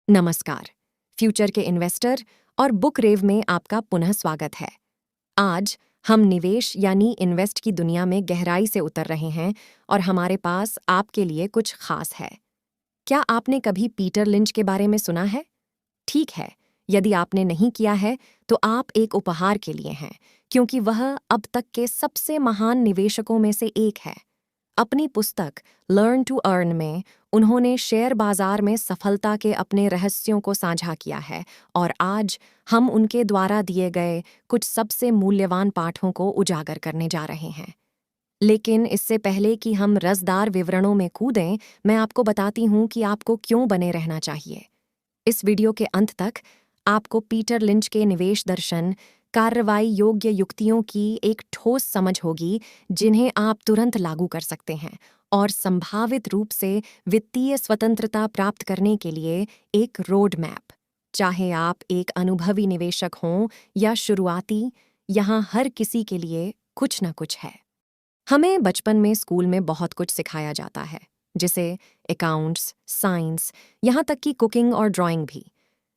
नमस्कार। फ्यूचर के इन्वेस्टर और बुक रेव में आपका पुनः स्वागत है। आज हम निवेश यानी इन्वेस्ट की दुनिया में गहराई से उतर रहे हैं और हमारे पास आपके लिए कुछ खास है। क्या आपने कभी पीटर लिंच के बारे में सुना है? ठीक है, यदि आपने नहीं किया है तो आप एक उपहार के लिए हैं, क्योंकि वह अब तक के सबसे महान निवेशकों में से एक है। अपनी पुस्तक लर्न टू अर्न में उन्होंने शेयर बाजार में सफलता के अपने रहस्यों को साझा किया है और आज हम उनके द्वारा दिए गए कुछ सबसे मूल्यवान पाठों को उजागर करने जा रहे हैं। लेकिन इससे पहले कि हम रसदार विवरणों में कूदें, मैं आपको बताती हूँ कि आपको क्यों बने रहना चाहिए। इस वीडियो के अंत तक आपको पीटर लिंच के निवेश दर्शन, कार्रवाई योग्य युक्तियों की एक ठोस समझ होगी जिन्हें आप तुरंत लागू कर सकते हैं और संभावित रूप से वित्तीय स्वतंत्रता प्राप्त करने के लिए एक रोड मैप। चाहे आप एक अनुभवी निवेशक हों या शुरुआती, यहाँ हर किसी के लिए कुछ न कुछ है। हमें बचपन में स्कूल में बहुत कुछ सिखाया जाता है, जिसे अकाउंट्स, साइंस, यहाँ तक कि कुकिंग और ड्राइंग भी।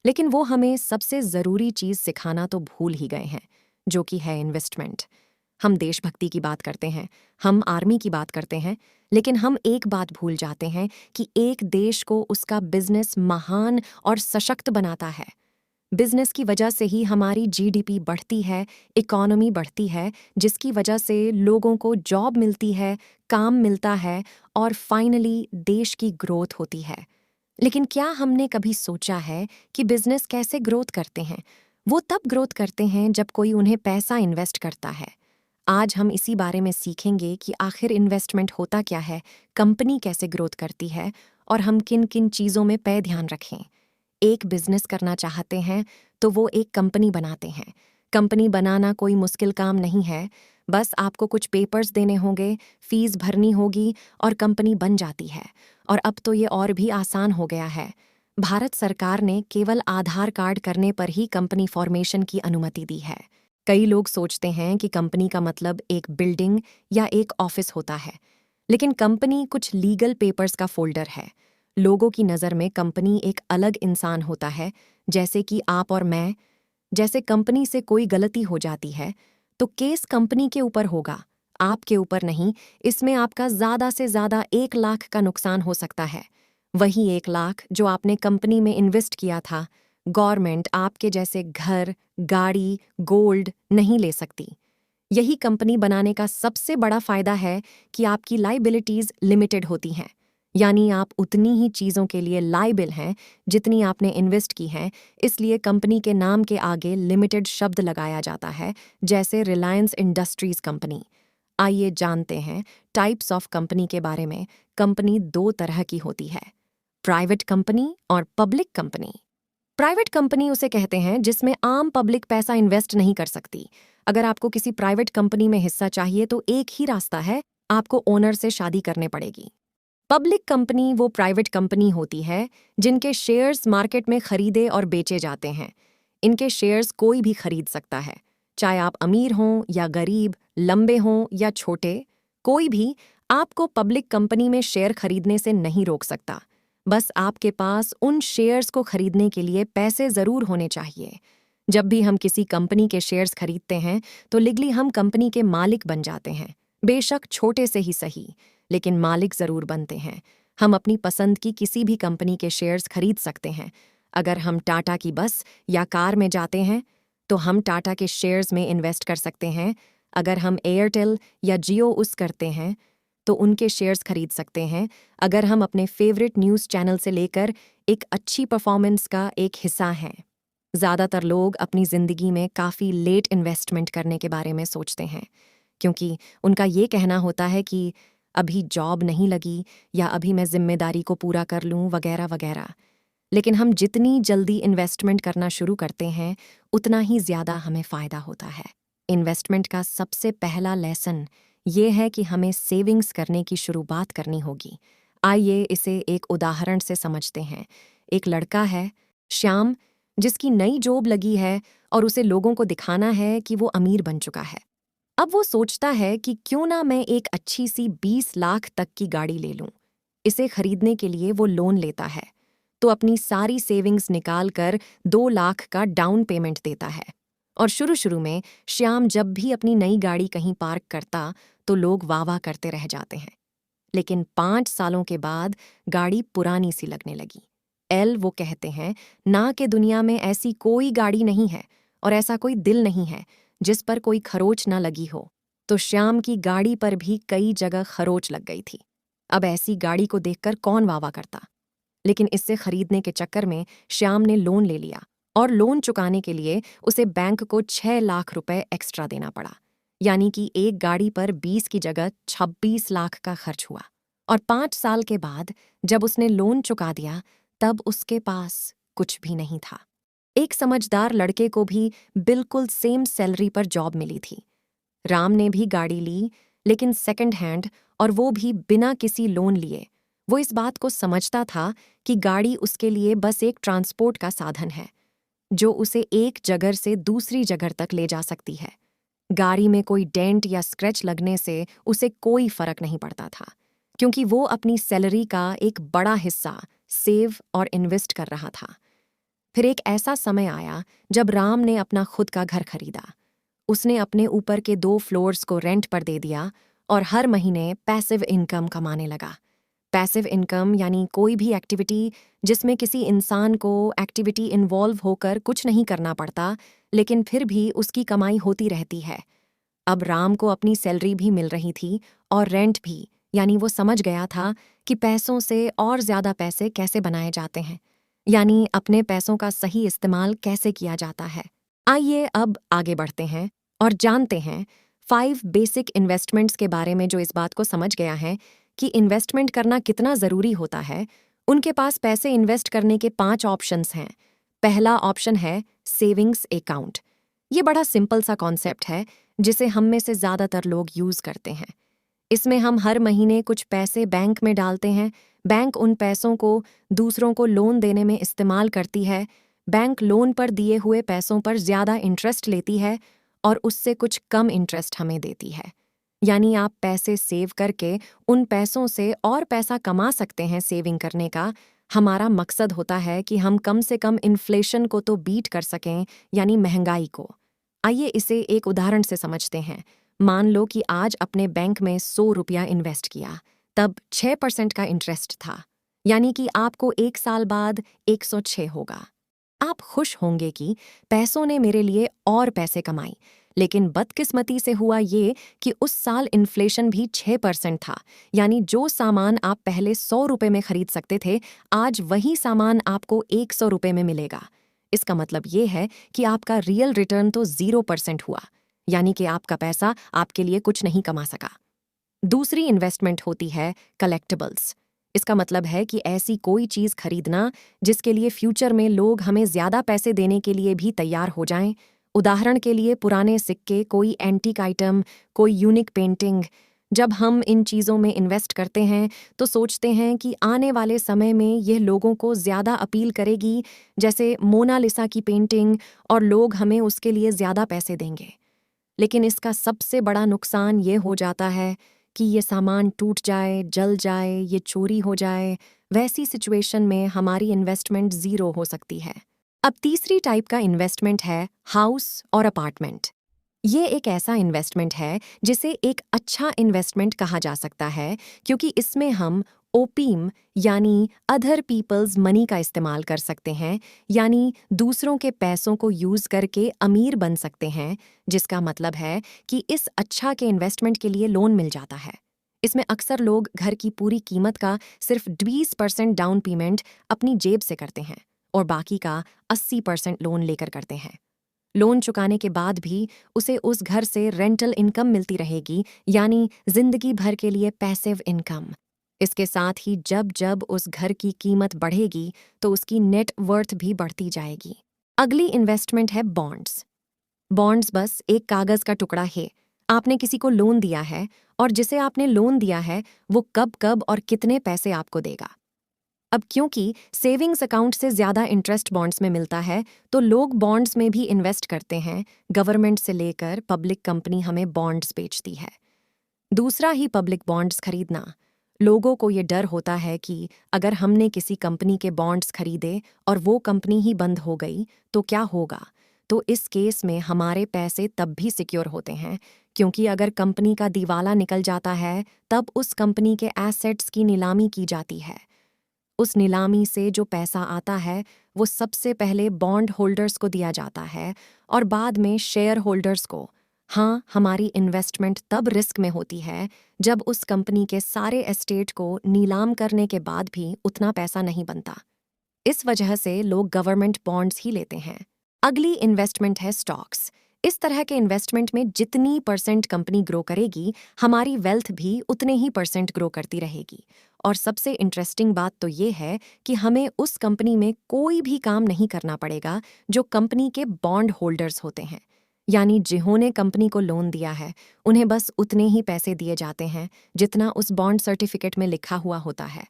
लेकिन वो हमें सबसे ज़रूरी चीज़ सिखाना तो भूल ही गए हैं, जो कि है इन्वेस्टमेंट। हम देशभक्ति की बात करते हैं, हम आर्मी की बात करते हैं, लेकिन हम एक बात भूल जाते हैं कि एक देश को उसका बिजनेस महान और सशक्त बनाता है। बिजनेस की वजह से ही हमारी जीडीपी बढ़ती है, इकोनॉमी बढ़ती है, जिसकी वजह से लोगों को जॉब मिलती है, काम मिलता है और फाइनली देश की ग्रोथ होती है। लेकिन क्या हमने कभी सोचा है कि बिजनेस कैसे ग्रोथ करते हैं? वो तब ग्रोथ करते हैं जब कोई उन्हें पैसा इन्वेस्ट करता है। आज हम इसी बारे में सीखेंगे कि आखिर इन्वेस्टमेंट होता क्या है, कंपनी कैसे ग्रोथ करती है और हम किन किन चीज़ों में ध्यान रखें। एक बिजनेस करना चाहते हैं तो वो एक कंपनी बनाते हैं। कंपनी बनाना कोई मुश्किल काम नहीं है, बस आपको कुछ पेपर्स देने होंगे, फीस भरनी होगी और कंपनी बन जाती है। और अब तो ये और भी आसान हो गया है। भारत सरकार ने केवल आधार कार्ड करने पर ही कंपनी फॉर्मेशन की अनुमति दी है। कई लोग सोचते हैं कि कंपनी का मतलब एक बिल्डिंग या एक ऑफिस होता है, लेकिन कंपनी कुछ लीगल पेपर्स का फोल्डर है। लोगों की नज़र में कंपनी एक अलग इंसान होता है, जैसे कि आप और मैं। जैसे कंपनी से कोई गलती हो जाती है तो केस कंपनी के ऊपर होगा, आपके ऊपर नहीं। इसमें आपका ज़्यादा से ज़्यादा 1 लाख का नुकसान हो सकता है। वही 1 लाख जो आपने कंपनी में इन्वेस्ट किया था, गवर्नमेंट आपके जैसे घर, गाड़ी, गोल्ड नहीं ले सकती। यही कंपनी बनाने का सबसे बड़ा फायदा है कि आपकी लाइबिलिटीज लिमिटेड होती हैं, यानी आप उतनी ही चीज़ों के लिए लाइबिल हैं जितनी आपने इन्वेस्ट की हैं। इसलिए कंपनी के नाम के आगे लिमिटेड शब्द लगाया जाता है, जैसे रिलायंस इंडस्ट्रीज कंपनी। आइए जानते हैं टाइप्स ऑफ कंपनी के बारे में। कंपनी 2 तरह की होती है, प्राइवेट कंपनी और पब्लिक कंपनी। प्राइवेट कंपनी उसे कहते हैं जिसमें आम पब्लिक पैसा इन्वेस्ट नहीं कर सकती। अगर आपको किसी प्राइवेट कंपनी में हिस्सा चाहिए तो एक ही रास्ता है, आपको ओनर से शादी करने पड़ेगी। पब्लिक कंपनी वो प्राइवेट कंपनी होती है जिनके शेयर्स मार्केट में खरीदे और बेचे जाते हैं। इनके शेयर्स कोई भी खरीद सकता है, चाहे आप अमीर हों या गरीब, लंबे हों या छोटे। कोई भी आपको पब्लिक कंपनी में शेयर खरीदने से नहीं रोक सकता। बस आपके पास उन शेयर्स को खरीदने के लिए पैसे ज़रूर होने चाहिए। जब भी हम किसी कंपनी के शेयर्स खरीदते हैं तो लीगली हम कंपनी के मालिक बन जाते हैं, बेशक छोटे से ही सही, लेकिन मालिक ज़रूर बनते हैं। हम अपनी पसंद की किसी भी कंपनी के शेयर्स खरीद सकते हैं। अगर हम टाटा की बस या कार में जाते हैं तो हम टाटा के शेयर्स में इन्वेस्ट कर सकते हैं। अगर हम एयरटेल या जियो उस करते हैं तो उनके शेयर्स खरीद सकते हैं। अगर हम अपने फेवरेट न्यूज़ चैनल से लेकर एक अच्छी परफॉर्मेंस का एक हिस्सा हैं। ज़्यादातर लोग अपनी ज़िंदगी में काफ़ी लेट इन्वेस्टमेंट करने के बारे में सोचते हैं, क्योंकि उनका ये कहना होता है कि अभी जॉब नहीं लगी या अभी मैं जिम्मेदारी को पूरा कर लूँ वगैरह वगैरह। लेकिन हम जितनी जल्दी इन्वेस्टमेंट करना शुरू करते हैं, उतना ही ज़्यादा हमें फ़ायदा होता है। इन्वेस्टमेंट का सबसे पहला लेसन ये है कि हमें सेविंग्स करने की शुरुआत करनी होगी। आइए इसे एक उदाहरण से समझते हैं। एक लड़का है, श्याम, जिसकी नई जॉब लगी है और उसे लोगों को दिखाना है कि वो अमीर बन चुका है। अब वो सोचता है कि क्यों ना मैं एक अच्छी सी 20 लाख तक की गाड़ी ले लूं। इसे खरीदने के लिए वो लोन लेता है। तो अपनी सारी सेविंग्स निकाल कर 2 लाख का डाउन पेमेंट देता है। और शुरू में श्याम जब भी अपनी नई गाड़ी कहीं पार्क करता तो लोग वाह वाह करते रह जाते हैं। लेकिन 5 सालों के बाद गाड़ी पुरानी सी लगने लगी। वो कहते हैं ना कि दुनिया में ऐसी कोई गाड़ी नहीं है और ऐसा कोई दिल नहीं है जिस पर कोई खरोच ना लगी हो। तो श्याम की गाड़ी पर भी कई जगह खरोच लग गई थी। अब ऐसी गाड़ी को देखकर कौन वाह वाह करता। लेकिन इससे खरीदने के चक्कर में श्याम ने लोन ले लिया और लोन चुकाने के लिए उसे बैंक को 6 लाख रुपए एक्स्ट्रा देना पड़ा। यानी कि एक गाड़ी पर 20 की जगह 26 लाख का खर्च हुआ। और 5 साल के बाद जब उसने लोन चुका दिया तब उसके पास कुछ भी नहीं था। एक समझदार लड़के को भी बिल्कुल सेम सैलरी पर जॉब मिली थी। राम ने भी गाड़ी ली, लेकिन सेकंड हैंड, और वो भी बिना किसी लोन लिए। वो इस बात को समझता था कि गाड़ी उसके लिए बस एक ट्रांसपोर्ट का साधन है जो उसे एक जगह से दूसरी जगह तक ले जा सकती है। गाड़ी में कोई डेंट या स्क्रैच लगने से उसे कोई फर्क नहीं पड़ता था, क्योंकि वो अपनी सैलरी का एक बड़ा हिस्सा सेव और इन्वेस्ट कर रहा था। फिर एक ऐसा समय आया जब राम ने अपना खुद का घर खरीदा। उसने अपने ऊपर के 2 फ्लोर्स को रेंट पर दे दिया और हर महीने पैसिव इनकम कमाने लगा। पैसिव इनकम यानी कोई भी एक्टिविटी जिसमें किसी इंसान को एक्टिविटी इन्वॉल्व होकर कुछ नहीं करना पड़ता, लेकिन फिर भी उसकी कमाई होती रहती है। अब राम को अपनी सैलरी भी मिल रही थी और रेंट भी, यानी वो समझ गया था कि पैसों से और ज़्यादा पैसे कैसे बनाए जाते हैं, यानी अपने पैसों का सही इस्तेमाल कैसे किया जाता है। आइए अब आगे बढ़ते हैं और जानते हैं 5 बेसिक इन्वेस्टमेंट्स के बारे में जो इस बात को समझ गया है कि इन्वेस्टमेंट करना कितना ज़रूरी होता है। उनके पास पैसे इन्वेस्ट करने के 5 ऑप्शंस हैं। पहला ऑप्शन है सेविंग्स अकाउंट। ये बड़ा सिंपल सा कॉन्सेप्ट है जिसे हम में से ज़्यादातर लोग यूज़ करते हैं। इसमें हम हर महीने कुछ पैसे बैंक में डालते हैं। बैंक उन पैसों को दूसरों को लोन देने में इस्तेमाल करती है। बैंक लोन पर दिए हुए पैसों पर ज़्यादा इंटरेस्ट लेती है और उससे कुछ कम इंटरेस्ट हमें देती है। यानी आप पैसे सेव करके उन पैसों से और पैसा कमा सकते हैं। सेविंग करने का हमारा मकसद होता है कि हम कम से कम इन्फ्लेशन को तो बीट कर सकें, यानी महंगाई को। आइए इसे एक उदाहरण से समझते हैं। मान लो कि आज अपने बैंक में 100 रुपया इन्वेस्ट किया, तब 6% का इंटरेस्ट था, यानी कि आपको 1 साल बाद 106 होगा। आप खुश होंगे कि पैसों ने मेरे लिए और पैसे कमाई, लेकिन बदकिस्मती से हुआ ये कि उस साल इन्फ्लेशन भी 6% था, यानी जो सामान आप पहले 100 रुपए में खरीद सकते थे, आज वही सामान आपको 100 रुपए में मिलेगा। इसका मतलब ये है कि आपका रियल रिटर्न तो 0% हुआ, यानी कि आपका पैसा आपके लिए कुछ नहीं कमा सका। दूसरी इन्वेस्टमेंट होती है कलेक्टिबल्स। इसका मतलब है कि ऐसी कोई चीज़ खरीदना जिसके लिए फ्यूचर में लोग हमें ज़्यादा पैसे देने के लिए भी तैयार हो जाएं। उदाहरण के लिए पुराने सिक्के, कोई एंटीक आइटम, कोई यूनिक पेंटिंग। जब हम इन चीज़ों में इन्वेस्ट करते हैं तो सोचते हैं कि आने वाले समय में यह लोगों को ज़्यादा अपील करेगी, जैसे मोनालिसा की पेंटिंग, और लोग हमें उसके लिए ज़्यादा पैसे देंगे। लेकिन इसका सबसे बड़ा नुकसान ये हो जाता है कि ये सामान टूट जाए, जल जाए, ये चोरी हो जाए। वैसी सिचुएशन में हमारी इन्वेस्टमेंट 0 हो सकती है। अब तीसरी टाइप का इन्वेस्टमेंट है हाउस और अपार्टमेंट। ये एक ऐसा इन्वेस्टमेंट है जिसे एक अच्छा इन्वेस्टमेंट कहा जा सकता है, क्योंकि इसमें हम ओपीम यानी अदर पीपल्स मनी का इस्तेमाल कर सकते हैं, यानी दूसरों के पैसों को यूज़ करके अमीर बन सकते हैं, जिसका मतलब है कि इस अच्छा के इन्वेस्टमेंट के लिए लोन मिल जाता है। इसमें अक्सर लोग घर की पूरी कीमत का सिर्फ 20% डाउन पेमेंट अपनी जेब से करते हैं और बाकी का 80% लोन लेकर करते हैं। लोन चुकाने के बाद भी उसे उस घर से रेंटल इनकम मिलती रहेगी, यानी जिंदगी भर के लिए पैसिव इनकम। इसके साथ ही जब जब उस घर की कीमत बढ़ेगी तो उसकी नेट वर्थ भी बढ़ती जाएगी। अगली इन्वेस्टमेंट है बॉन्ड्स। बॉन्ड्स बस एक कागज़ का टुकड़ा है। आपने किसी को लोन दिया है और जिसे आपने लोन दिया है वो कब कब और कितने पैसे आपको देगा। अब क्योंकि सेविंग्स अकाउंट से ज़्यादा इंटरेस्ट बॉन्ड्स में मिलता है तो लोग बॉन्ड्स में भी इन्वेस्ट करते हैं। गवर्नमेंट से लेकर पब्लिक कंपनी हमें बॉन्ड्स बेचती है। दूसरा ही पब्लिक बॉन्ड्स खरीदना। लोगों को ये डर होता है कि अगर हमने किसी कंपनी के बॉन्ड्स खरीदे और वो कंपनी ही बंद हो गई तो क्या होगा। तो इस केस में हमारे पैसे तब भी सिक्योर होते हैं, क्योंकि अगर कंपनी का दिवाला निकल जाता है तब उस कंपनी के एसेट्स की नीलामी की जाती है। उस नीलामी से जो पैसा आता है वो सबसे पहले बॉन्ड होल्डर्स को दिया जाता है और बाद में शेयर होल्डर्स को। हाँ, हमारी इन्वेस्टमेंट तब रिस्क में होती है जब उस कंपनी के सारे एस्टेट को नीलाम करने के बाद भी उतना पैसा नहीं बनता। इस वजह से लोग गवर्नमेंट बॉन्ड्स ही लेते हैं। अगली इन्वेस्टमेंट है स्टॉक्स। इस तरह के इन्वेस्टमेंट में जितनी % कंपनी ग्रो करेगी, हमारी वेल्थ भी उतने ही % ग्रो करती रहेगी। और सबसे इंटरेस्टिंग बात तो ये है कि हमें उस कंपनी में कोई भी काम नहीं करना पड़ेगा जो कंपनी के बॉन्ड होल्डर्स होते हैं। यानी जिन्होंने कंपनी को लोन दिया है उन्हें बस उतने ही पैसे दिए जाते हैं जितना उस बॉन्ड सर्टिफिकेट में लिखा हुआ होता है।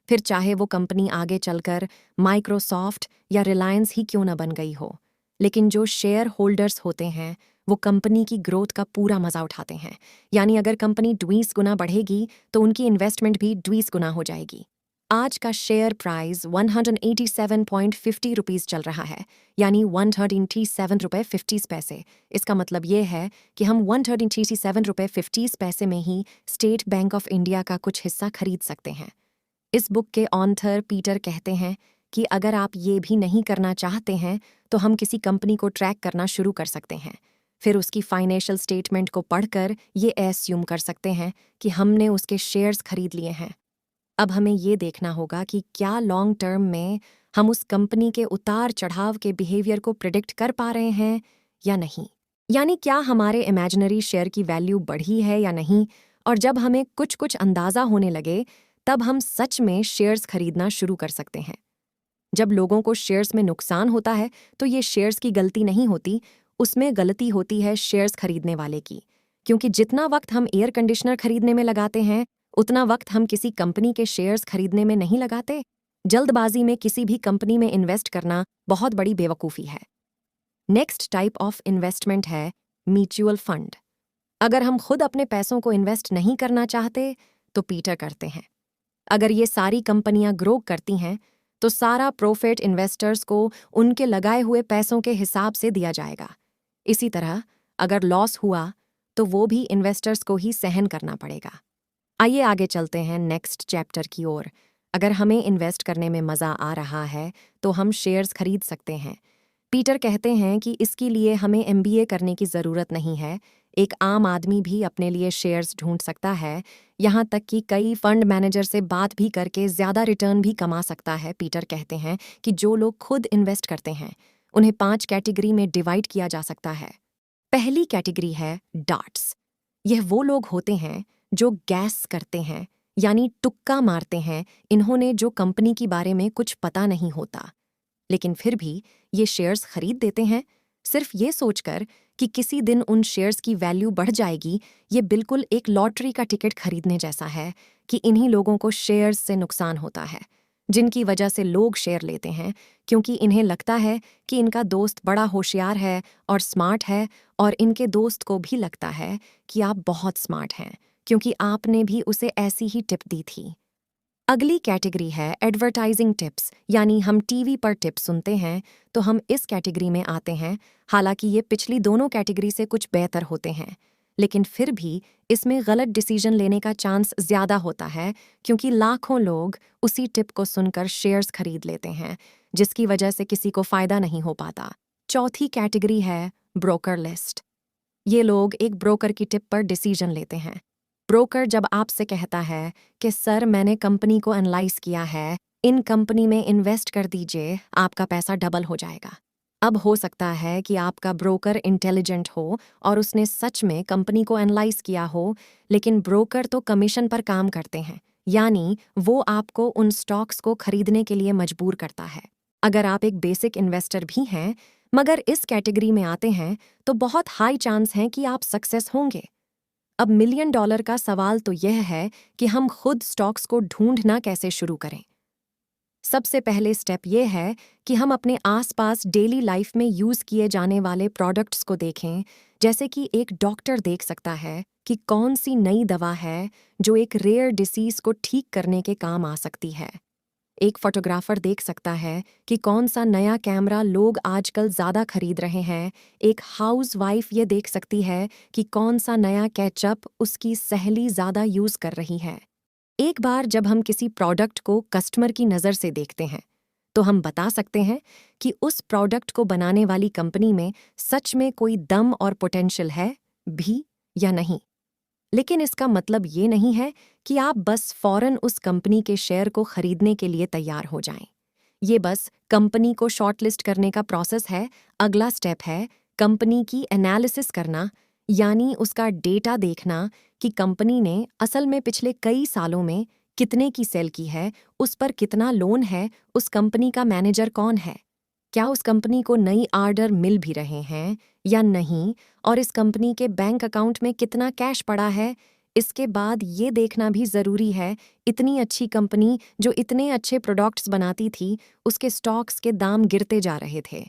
फिर चाहे वो कंपनी आगे चलकर माइक्रोसॉफ्ट या रिलायंस ही क्यों न बन गई हो, लेकिन जो शेयर होल्डर्स होते हैं वो कंपनी की ग्रोथ का पूरा मजा उठाते हैं। यानी अगर कंपनी 20 गुना बढ़ेगी तो उनकी इन्वेस्टमेंट भी 20 गुना हो जाएगी। आज का शेयर प्राइस 187.50 रुपीस चल रहा है, यानी 137 रुपये 50 पैसे। इसका मतलब ये है कि हम 137 रुपये 50 पैसे में ही स्टेट बैंक ऑफ इंडिया का कुछ हिस्सा खरीद सकते हैं। इस बुक के ऑथर पीटर कहते हैं कि अगर आप ये भी नहीं करना चाहते हैं तो हम किसी कंपनी को ट्रैक करना शुरू कर सकते हैं। फिर उसकी फाइनेंशियल स्टेटमेंट को पढ़कर ये एस्यूम कर सकते हैं कि हमने उसके शेयर्स खरीद लिए हैं। अब हमें ये देखना होगा कि क्या लॉन्ग टर्म में हम उस कंपनी के उतार चढ़ाव के बिहेवियर को प्रिडिक्ट कर पा रहे हैं या नहीं। यानी क्या हमारे इमेजिनरी शेयर की वैल्यू बढ़ी है या नहीं। और जब हमें कुछ कुछ अंदाज़ा होने लगे तब हम सच में शेयर्स खरीदना शुरू कर सकते हैं। जब लोगों को शेयर्स में नुकसान होता है तो ये शेयर्स की गलती नहीं होती, उसमें गलती होती है शेयर्स खरीदने वाले की। क्योंकि जितना वक्त हम एयर कंडीशनर खरीदने में लगाते हैं उतना वक्त हम किसी कंपनी के शेयर्स खरीदने में नहीं लगाते। जल्दबाजी में किसी भी कंपनी में इन्वेस्ट करना बहुत बड़ी बेवकूफ़ी है। नेक्स्ट टाइप ऑफ इन्वेस्टमेंट है म्यूचुअल फंड। अगर हम खुद अपने पैसों को इन्वेस्ट नहीं करना चाहते तो पीटर करते हैं। अगर ये सारी कंपनियां ग्रो करती हैं तो सारा प्रॉफिट इन्वेस्टर्स को उनके लगाए हुए पैसों के हिसाब से दिया जाएगा। इसी तरह अगर लॉस हुआ तो वो भी इन्वेस्टर्स को ही सहन करना पड़ेगा। आइए आगे चलते हैं नेक्स्ट चैप्टर की ओर। अगर हमें इन्वेस्ट करने में मज़ा आ रहा है तो हम शेयर्स खरीद सकते हैं। पीटर कहते हैं कि इसके लिए हमें MBA करने की ज़रूरत नहीं है। एक आम आदमी भी अपने लिए शेयर्स ढूंढ सकता है, यहाँ तक कि कई फंड मैनेजर से बात भी करके ज़्यादा रिटर्न भी कमा सकता है। पीटर कहते हैं कि जो लोग खुद इन्वेस्ट करते हैं उन्हें 5 कैटेगरी में डिवाइड किया जा सकता है। पहली कैटेगरी है डार्ट्स। यह वो लोग होते हैं जो गैस करते हैं, यानी तुक्का मारते हैं। इन्होंने जो कंपनी के बारे में कुछ पता नहीं होता लेकिन फिर भी ये शेयर्स खरीद देते हैं सिर्फ ये सोचकर कि किसी दिन उन शेयर्स की वैल्यू बढ़ जाएगी। ये बिल्कुल एक लॉटरी का टिकट खरीदने जैसा है कि इन्हीं लोगों को शेयर्स से नुकसान होता है, जिनकी वजह से लोग शेयर लेते हैं क्योंकि इन्हें लगता है कि इनका दोस्त बड़ा होशियार है और स्मार्ट है, और इनके दोस्त को भी लगता है कि आप बहुत स्मार्ट हैं क्योंकि आपने भी उसे ऐसी ही टिप दी थी। अगली कैटेगरी है एडवर्टाइजिंग टिप्स, यानी हम टीवी पर टिप्स सुनते हैं तो हम इस कैटेगरी में आते हैं। हालांकि ये पिछली दोनों कैटेगरी से कुछ बेहतर होते हैं, लेकिन फिर भी इसमें गलत डिसीजन लेने का चांस ज़्यादा होता है क्योंकि लाखों लोग उसी टिप को सुनकर शेयर्स खरीद लेते हैं, जिसकी वजह से किसी को फ़ायदा नहीं हो पाता। चौथी कैटेगरी है ब्रोकर लिस्ट। ये लोग एक ब्रोकर की टिप पर डिसीजन लेते हैं। ब्रोकर जब आपसे कहता है कि सर मैंने कंपनी को एनालाइज किया है, इन कंपनी में इन्वेस्ट कर दीजिए, आपका पैसा डबल हो जाएगा। अब हो सकता है कि आपका ब्रोकर इंटेलिजेंट हो और उसने सच में कंपनी को एनालाइज किया हो, लेकिन ब्रोकर तो कमीशन पर काम करते हैं, यानी वो आपको उन स्टॉक्स को खरीदने के लिए मजबूर करता है। अगर आप एक बेसिक इन्वेस्टर भी हैं मगर इस कैटेगरी में आते हैं तो बहुत हाई चांस है कि आप सक्सेस होंगे। अब $1 मिलियन का सवाल तो यह है कि हम खुद स्टॉक्स को ढूंढना कैसे शुरू करें। सबसे पहले स्टेप यह है कि हम अपने आसपास डेली लाइफ में यूज़ किए जाने वाले प्रोडक्ट्स को देखें, जैसे कि एक डॉक्टर देख सकता है कि कौन सी नई दवा है जो एक रेयर डिसीज को ठीक करने के काम आ सकती है। एक फोटोग्राफर देख सकता है कि कौन सा नया कैमरा लोग आजकल ज़्यादा खरीद रहे हैं। एक हाउसवाइफ ये देख सकती है कि कौन सा नया केचप उसकी सहेली ज़्यादा यूज़ कर रही है। एक बार जब हम किसी प्रोडक्ट को कस्टमर की नज़र से देखते हैं तो हम बता सकते हैं कि उस प्रोडक्ट को बनाने वाली कंपनी में सच में कोई दम और पोटेंशियल है भी या नहीं। लेकिन इसका मतलब ये नहीं है कि आप बस फौरन उस कंपनी के शेयर को खरीदने के लिए तैयार हो जाएं। ये बस कंपनी को शॉर्टलिस्ट करने का प्रोसेस है। अगला स्टेप है कंपनी की एनालिसिस करना, यानी उसका डेटा देखना कि कंपनी ने असल में पिछले कई सालों में कितने की सेल की है, उस पर कितना लोन है, उस कंपनी का मैनेजर कौन है, क्या उस कंपनी को नई ऑर्डर मिल भी रहे हैं या नहीं, और इस कंपनी के बैंक अकाउंट में कितना कैश पड़ा है। इसके बाद ये देखना भी ज़रूरी है इतनी अच्छी कंपनी जो इतने अच्छे प्रोडक्ट्स बनाती थी, उसके स्टॉक्स के दाम गिरते जा रहे थे।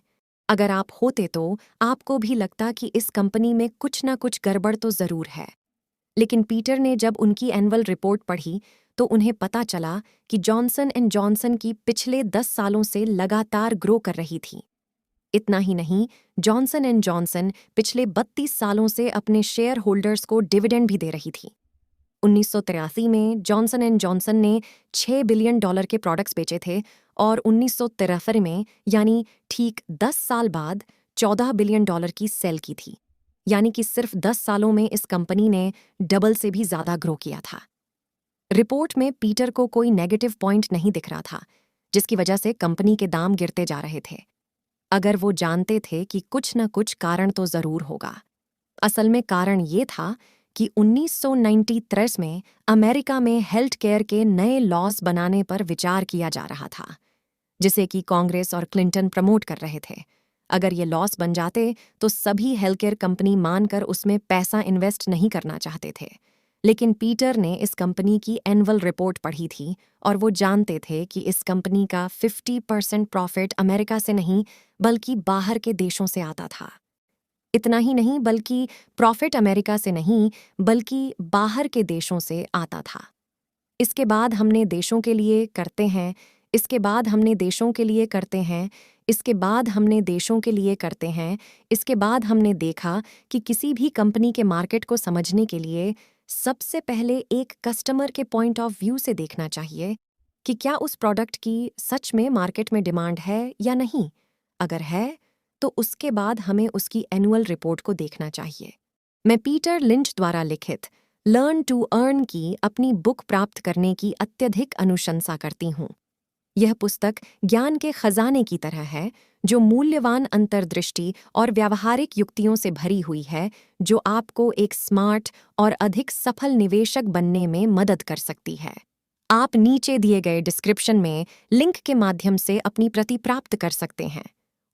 अगर आप होते तो आपको भी लगता कि इस कंपनी में कुछ ना कुछ गड़बड़ तो ज़रूर है। लेकिन पीटर ने जब उनकी एनुअल रिपोर्ट पढ़ी तो उन्हें पता चला कि जॉनसन एंड जॉनसन की पिछले 10 सालों से लगातार ग्रो कर रही थी। इतना ही नहीं, जॉनसन एंड जॉनसन पिछले 32 सालों से अपने शेयर होल्डर्स को डिविडेंड भी दे रही थी। 1983 में जॉनसन एंड जॉनसन ने $6 बिलियन के प्रोडक्ट्स बेचे थे और 1973 में यानी ठीक 10 साल बाद $14 बिलियन की सेल की थी। यानी कि सिर्फ 10 सालों में इस कंपनी ने डबल से भी ज़्यादा ग्रो किया था। रिपोर्ट में पीटर को कोई नेगेटिव पॉइंट नहीं दिख रहा था जिसकी वजह से कंपनी के दाम गिरते जा रहे थे। अगर वो जानते थे कि कुछ न कुछ कारण तो ज़रूर होगा। असल में कारण ये था कि 1993 में अमेरिका में हेल्थ केयर के नए लॉज बनाने पर विचार किया जा रहा था, जिसे कि कांग्रेस और क्लिंटन प्रमोट कर रहे थे। अगर ये लॉस बन जाते तो सभी हेल्थ केयर कंपनी मानकर उसमें पैसा इन्वेस्ट नहीं करना चाहते थे। लेकिन पीटर ने इस कंपनी की एनुअल रिपोर्ट पढ़ी थी और वो जानते थे कि इस कंपनी का 50% प्रॉफिट अमेरिका से नहीं बल्कि बाहर के देशों से आता था। इतना ही नहीं बल्कि प्रॉफिट अमेरिका से नहीं बल्कि बाहर के देशों से आता था। इसके बाद हमने देशों के लिए करते हैं, इसके बाद हमने देशों के लिए करते हैं, इसके बाद हमने देशों के लिए करते हैं, इसके बाद हमने देखा कि किसी भी कंपनी के मार्केट को समझने के लिए सबसे पहले एक कस्टमर के पॉइंट ऑफ व्यू से देखना चाहिए कि क्या उस प्रोडक्ट की सच में मार्केट में डिमांड है या नहीं। अगर है तो उसके बाद हमें उसकी एनुअल रिपोर्ट को देखना चाहिए। मैं पीटर लिंच द्वारा लिखित लर्न टू अर्न की अपनी बुक प्राप्त करने की अत्यधिक अनुशंसा करती हूँ। यह पुस्तक ज्ञान के खजाने की तरह है जो मूल्यवान अंतर्दृष्टि और व्यावहारिक युक्तियों से भरी हुई है, जो आपको एक स्मार्ट और अधिक सफल निवेशक बनने में मदद कर सकती है। आप नीचे दिए गए डिस्क्रिप्शन में लिंक के माध्यम से अपनी प्रति प्राप्त कर सकते हैं।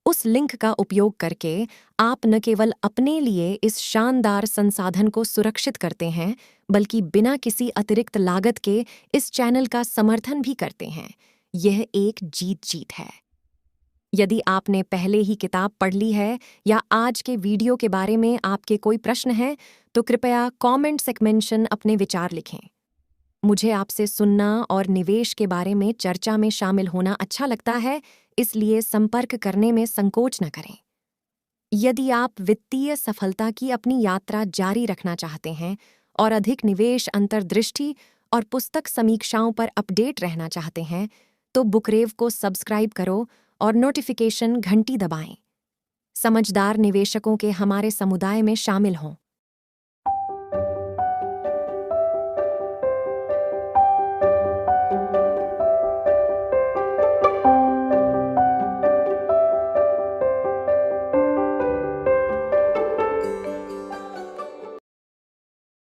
उस लिंक का उपयोग करके आप न केवल अपने लिए इस शानदार संसाधन को सुरक्षित करते हैं बल्कि बिना किसी अतिरिक्त लागत के इस चैनल का समर्थन भी करते हैं। यह एक जीत-जीत है। यदि आपने पहले ही किताब पढ़ ली है या आज के वीडियो के बारे में आपके कोई प्रश्न हैं तो कृपया कमेंट सेक्शन अपने विचार लिखें। मुझे आपसे सुनना और निवेश के बारे में चर्चा में शामिल होना अच्छा लगता है, इसलिए संपर्क करने में संकोच न करें। यदि आप वित्तीय सफलता की अपनी यात्रा जारी रखना चाहते हैं और अधिक निवेश अंतर्दृष्टि और पुस्तक समीक्षाओं पर अपडेट रहना चाहते हैं तो बुकरेव को सब्सक्राइब करो और नोटिफिकेशन घंटी दबाएं। समझदार निवेशकों के हमारे समुदाय में शामिल हों।